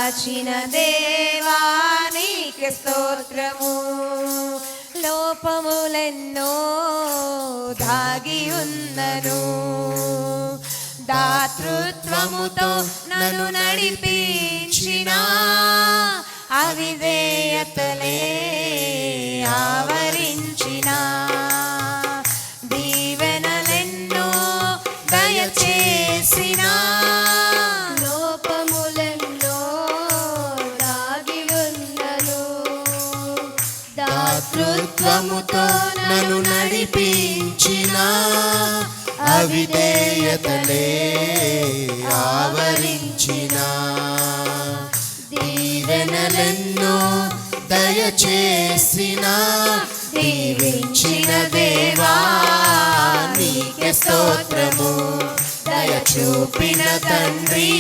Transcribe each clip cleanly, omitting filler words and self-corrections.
కాచిన దేవా నీకే స్తోత్రము. లోపములెన్నో దాగి ఉన్నను, దాతృత్వముతో నన్ను నడిపించిన అవిధేయతలే ఆవరించిన, దీవెనలెన్నో దయచేసిన, లోపములెన్నో దాగి ఉన్నను, దాతృత్వముతో నన్ను నడిపించిన అవిధేయతలే ఆవరించిన, దీవెనలెన్నో దయచేసిన, దీవించిన దేవా నీకే స్తోత్రము. దయ చూపిన తండ్రి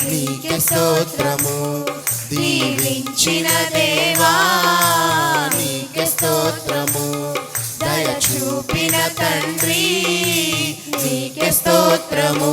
నీకే స్తోత్రము. దీవించిన దేవా నీకే స్తోత్రము. దయ చూపిన తండ్రి నీకే స్తోత్రము.